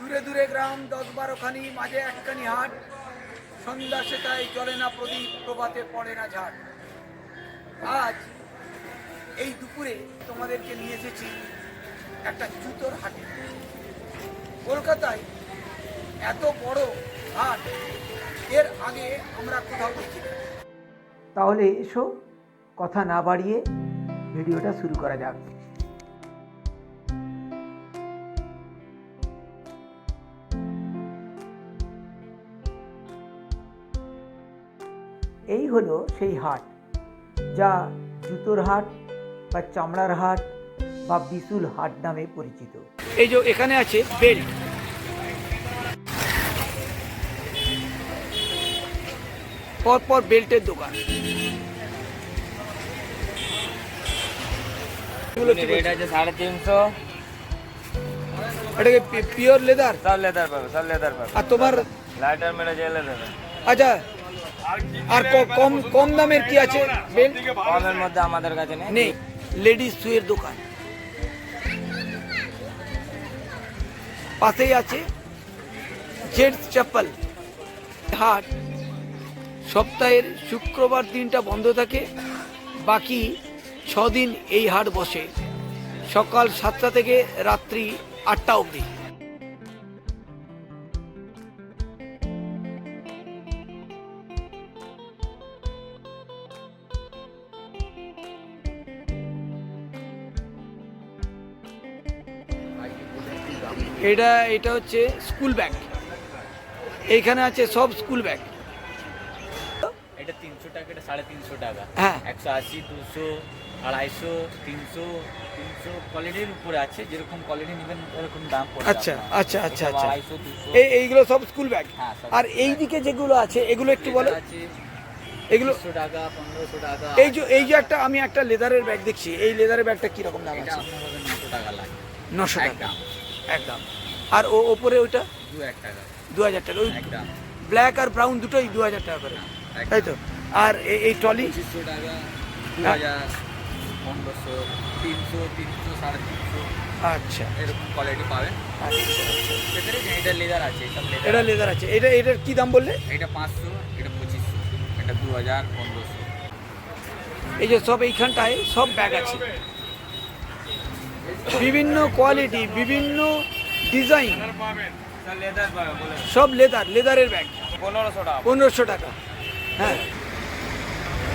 দূরে দূরে গ্রাম 10-12খানি, মাঝে একখানি হাট। সন্ধ্যা সেটাই জ্বলে না প্রদীপ, প্রভাতে পড়ে না ঝাড়। আজ এই দুপুরে তোমাদেরকে নিয়ে এসেছি একটা জুতোর হাটে। কলকাতায় এত বড় হাট এর আগে আমরা কোথাও দেখিনি। তাহলে এসো কথা না বাড়িয়ে ভিডিওটা শুরু করা যাক। এই হলো সেই হাট, যা জুতোর হাট বা চামড়ার হাট বা বিশুল হাট নামে পরিচিত। এই যে এখানে আছে বেল্ট, পরপর বেল্টের দোকান। রেট আছে 350। এটাকে পিওর লেদার? সব লেদার পাবে, সব লেদার পাবে। আর তোমার লাইটার মেরে যে লেদার। আচ্ছা, আর কম কম দামের কি আছে বেল্ট? কমের মধ্যে আমাদের কাছে নেই। লেডিস শুয়ের দোকান পাশেই আছে জেন্টস চপ্পল হাট। সপ্তাহের শুক্রবার দিনটা বন্ধ থাকে, বাকি 6 দিন এই হাট বসে, সকাল 7টা থেকে রাত্রি 8টা অবধি। এটা হচ্ছে স্কুল ব্যাগ। এইখানে আছে সব স্কুল ব্যাগ। এটা 300 টাকা, এটা 350 টাকা। হ্যাঁ, 180, 200, 250, 300, 300 কোয়ালিটির উপরে আছে। যেরকম কোয়ালিটি নেবেন এরকম দাম পড়বে। আচ্ছা আচ্ছা আচ্ছা আচ্ছা, 250, 200। এইগুলো সব স্কুল ব্যাগ। হ্যাঁ, সব। আর এই দিকে যেগুলো আছে এগুলো একটু বলো। আছে এগুলো 100 টাকা, 1500 টাকা। এই যে একটা আমি একটা লেদারের ব্যাগ দেখছি, এই লেদারের ব্যাগটা কি রকম দাম এটা আছে? আপনার হবে 900 টাকা লাগে। 900 টাকা একদম একদম। আর ওপরে ওইটা 2000 টাকা 2000 টাকা। ওই একদম। ব্ল্যাক আর ব্রাউন দুটোই 2000 টাকা করে, একদম। তাই তো? আর এই ট্রলি 2500 টাকা, 2000, 1500, 300, 300, 350 আচ্ছা এরকম কোয়ালিটি পাবেন। আচ্ছা। সেখানে এটা লেদার আছে, সব লেদার। এটা লেদার আছে। এটার কি দাম বললে? এটা 500, এটা 2500, এটা 2000, 1500। এই যে সব এইখানটায় সব ব্যাগ আছে, বিভিন্ন কোয়ালিটি, বিভিন্ন ডিজাইন, সব লেদার পাবে বলে। সব লেদারের ব্যাগ। 1500 টাকা, 1500 টাকা। হ্যাঁ,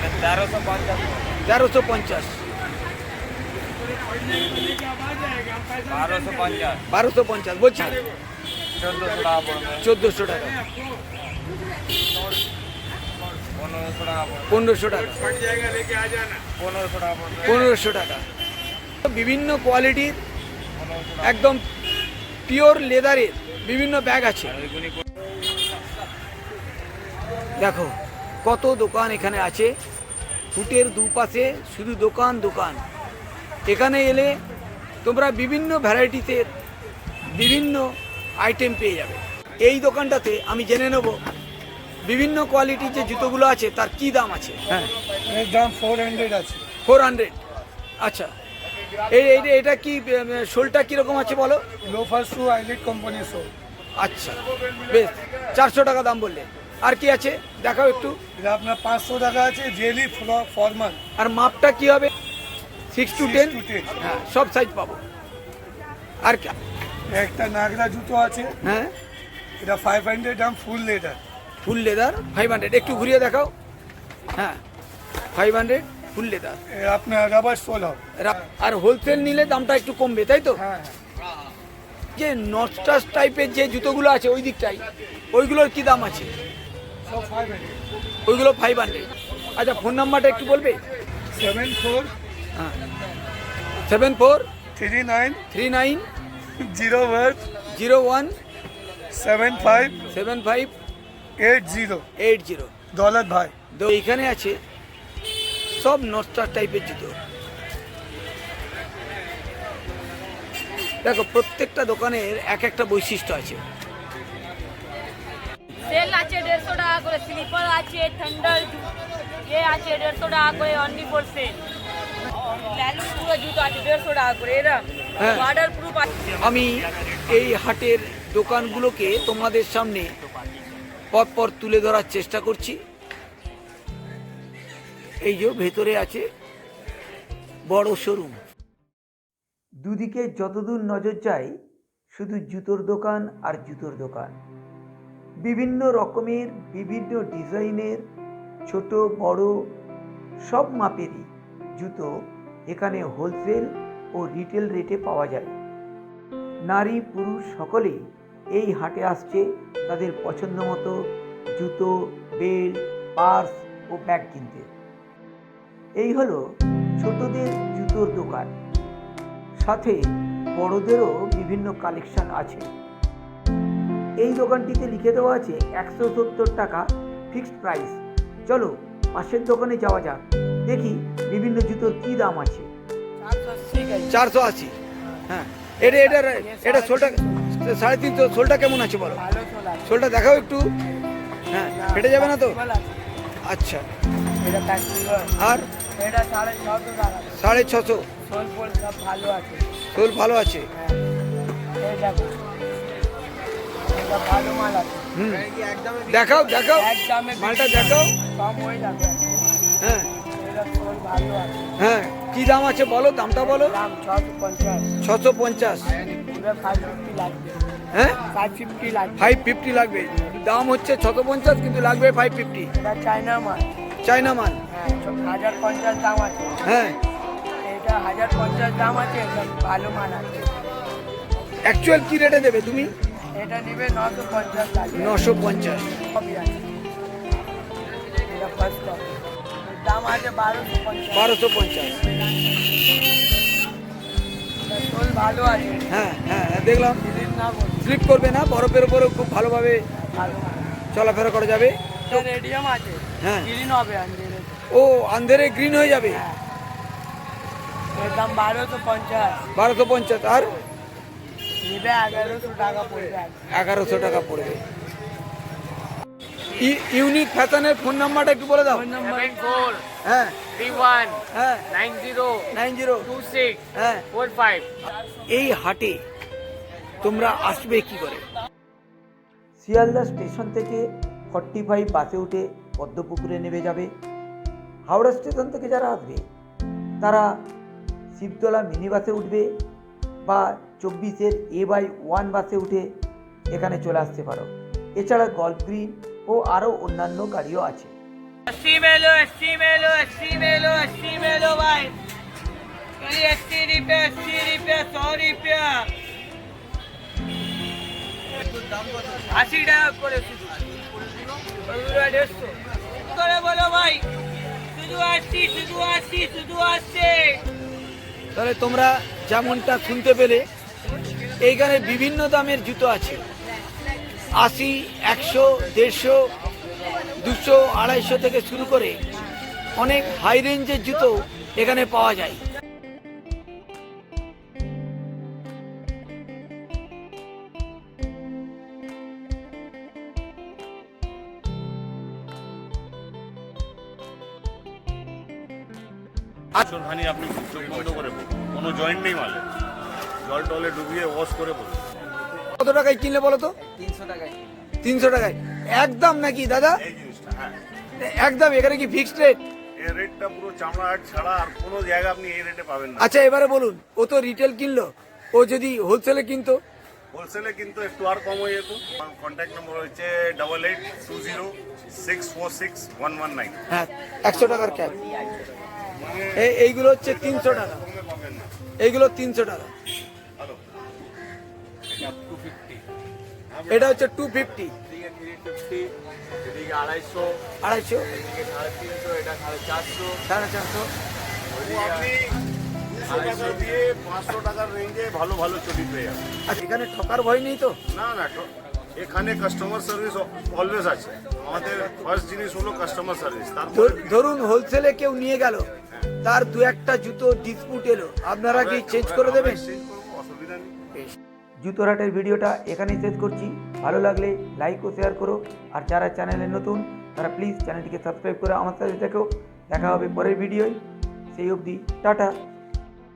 1350, 1350, 1250, 1250 বলছি। 1400 টাকা পড়বে, 1400 টাকা, 1500 টাকা পড়বে, 1500 টাকা, 1500 টাকা পড়বে, 1500 টাকা। বিভিন্ন কোয়ালিটির 1500 টাকা। একদম পিওর লেদারের বিভিন্ন ব্যাগ আছে। ওইগুলি দেখো কত দোকান এখানে আছে, ফুটের দুপাশে শুধু দোকান দোকান। এখানে এলে তোমরা বিভিন্ন ভ্যারাইটিতে বিভিন্ন আইটেম পেয়ে যাবে। এই দোকানটাতে আমি জেনে নেব বিভিন্ন কোয়ালিটির যে জুতোগুলো আছে তার কি দাম আছে। হ্যাঁ, এর দাম 400 আছে। 400। আচ্ছা, এটা কি শোলটা কীরকম আছে বলো? লোফার শু, আইলেট কোম্পানি শু। আচ্ছা, বেশ। 400 টাকা দাম বললে। আর কি আছে দেখাও একটু। এটা আপনার 500 টাকা আছে, জেলি ফরমাল। আর মাপটা কি হবে? 6 to 10? 6 to 10। হ্যাঁ, সব সাইজ পাবো। আর একটা নাগরা জুতো আছে, হ্যাঁ, এটা 500 দাম, ফুল লেদার। Full leather 500। একটু ঘুরিয়ে দেখাও। হ্যাঁ, 500 ফুল লেদার। আপনার রাবার সোল হবে। আর হোলসেল নিলে দামটা একটু কমবে, তাই তো? হ্যাঁ, যে নটস্টাস টাইপের যে জুতোগুলো আছে ওই দিকটাই, ওইগুলোর কি দাম আছে? সব 500। ওইগুলো 500। আচ্ছা, ফোন নাম্বারটা একটু বলবে? 74 হ্যাঁ, 74 39 39 01 01 75 75 80 80। দৌলত ভাই। তো এইখানে আছে সব নটস্টার টাইপের জুতো। দেখো প্রত্যেকটা দোকানের এক একটা বৈশিষ্ট্য আছে। সেল আছে 150 টাকা করে, স্লিপার আছে, থান্ডার ये আছে 150 টাকা করে অনলি ফর সেল। ভ্যালু পুরো জুতো আছে 150 টাকা করে, এরা হ্যাঁ। ওয়াটার প্রুফ আছে। আমি এই হাটের দোকানগুলোকে তোমাদের সামনে পরপর তুলে ধরার চেষ্টা করছি। এই যে ভেতরে আছে বড় শোরুম, দুদিকে যতদূর নজর যায় শুধু জুতোর দোকান আর জুতোর দোকান। বিভিন্ন রকমের বিভিন্ন ডিজাইনের ছোট বড় সব মাপেরই জুতো এখানে হোলসেল ও রিটেল রেটে পাওয়া যায়। নারী পুরুষ সকলে এই হাটে আসছে তাদের পছন্দ মতো জুতো, বেল্ট, পার্স ও ব্যাগ কিনতে। এই হলো ছোটদের জুতোর দোকান, সাথে বড়দেরও বিভিন্ন কালেকশন আছে। এই দোকানটিতে লিখে দেওয়া আছে 170 টাকা ফিক্সড প্রাইস। চলো পাশের দোকানে যাওয়া যাক, দেখি বিভিন্ন জুতোর কি দাম আছে। 480। হ্যাঁ, এটা এটা এটা সোলটা 350। সোলটা কেমন আছে বলো? সোলটা দেখাও একটু। হ্যাঁ, ফেটে যাবে না তো? আচ্ছা, আর 650। সোল ভালো আছে। দেখাও দেখাও মালটা দেখাও। হ্যাঁ হ্যাঁ, কি দাম আছে বলো, দামটা বলো। 650। হ্যাঁ, 550 লাগবে। দাম হচ্ছে 650 কিন্তু লাগবে 550। চায়না মাল। 1050 দাম আছে। হ্যাঁ, এটা 1050 দাম আছে, ভালো মাল আছে। অ্যাকচুয়াল কি রেটে দেবে তুমি? এটা নিবে 950। 950। কপি আছে, এটা ফার্স্ট কপি। দাম আছে 1250। 1250। সোল ভালো আছে। হ্যাঁ হ্যাঁ দেখলাম, দিন না বল, স্লিপ করবে না, বরফের উপরেও খুব ভালোভাবে ভালো মাল। চলাফেরা করা যাবে। এটা রেডিয়াম আছে, হ্যাঁ, গ্রিন হবে আন্দিরে। ও আন্ধেরে গ্রিন হয়ে যাবে। হ্যাঁ, এর দাম 1250। 1250। আর নিবে 1100 টাকা পড়বে। 1100 টাকা পড়বে। ইউনিক ফ্যাশনের ফোন নাম্বারটা একটু বলে দাও। ফোন নাম্বার 74 হ্যাঁ 31 হ্যাঁ 90 90। 26 হ্যাঁ, 45। এই হাটে তোমরা আসবে কি করে? শিয়ালদা স্টেশন থেকে 45 বাসে উঠে পদ্মপুকুরে নেমে যাবে। হাওড়া স্টেশন থেকে যারা আসবে তারা শিবতলা মিনি বাসে উঠবে বা 24-এর A/1 বাসে উঠে এখানে চলে আসতে পারো। এছাড়া গল্ফ গ্রিন ও আরও অন্যান্য গাড়িও আছে। 80 मेलो 80 मेलो 80 मेलो 80 मेलो भाई, चलिए 80 रुपया 100 रुपया 80 টাকা করে শুধু। ওগুলো 150 করে বলো ভাই, শুধু 80 শুধু 80 শুধু 80। তাহলে তোমরা যেমনটা শুনতে পেলে এইখানে বিভিন্ন দামের জুতো আছে। 80, 100, 150, 200, 250 থেকে শুরু করে অনেক হাই রেঞ্জের জুতো এখানে পাওয়া যায়। আসল হানি আপনি চোখ বন্ধ করে বলুন, কোনো জয়েন্ট নেই মালে, জল টলে ডুবিয়ে ওয়াশ করে বলুন। কত টাকায় কিনলে বলো তো? 300 টাকায়। 300 টাকায় একদম নাকি দাদা? এই জিনিসটা হ্যাঁ, একদম। এখানে কি ফিক্সড রেট? এই রেটটা পুরো চামড়া হাট ছাড়া আর কোনো জায়গা আপনি এই রেটে পাবেন না। আচ্ছা এবারে বলুন, ও তো রিটেল কিনলো, ও যদি হোলসেলে কিনতো? হোলসেলে কিন্তু একটু আর কম হয়ে যেত। কন্ট্যাক্ট নম্বর হচ্ছে 8820646119। হ্যাঁ, 100 টাকার ক্যাব। এইগুলো হচ্ছে 300 টাকা, কমে পাবেন না। এইগুলো 300 টাকা। হ্যালো, এটা হচ্ছে 250। 350, এদিকে 250, 250, এদিকে 350, এটা 450, 450। ও আপনি 200 টাকা দিয়ে 500 টাকার রেঞ্জে ভালো ভালো চটি পেয়ে যাবেন। আচ্ছা, এখানে ঠকার ভয় নেই তো? না না, এখানে কাস্টমার সার্ভিস অলওয়েজ আছে। আমাদের ফার্স্ট জিনিস হলো কাস্টমার সার্ভিস। তারপরে ধরুন হোলসেলে কেউ নিয়ে গেল, তার দু একটা জুতো ডিসপুট এলো, আপনারা কি চেঞ্জ করে দেবেন? চেঞ্জ করবো, অসুবিধা নেই। জুতোর হাটের ভিডিওটা এখানেই শেষ করছি। ভালো লাগলে লাইক ও শেয়ার করো, আর যারা চ্যানেলে নতুন তারা প্লিজ চ্যানেলটিকে সাবস্ক্রাইব করে আমার সাথে দেখো। দেখা হবে পরের ভিডিওয়, সেই অবধি টাটা।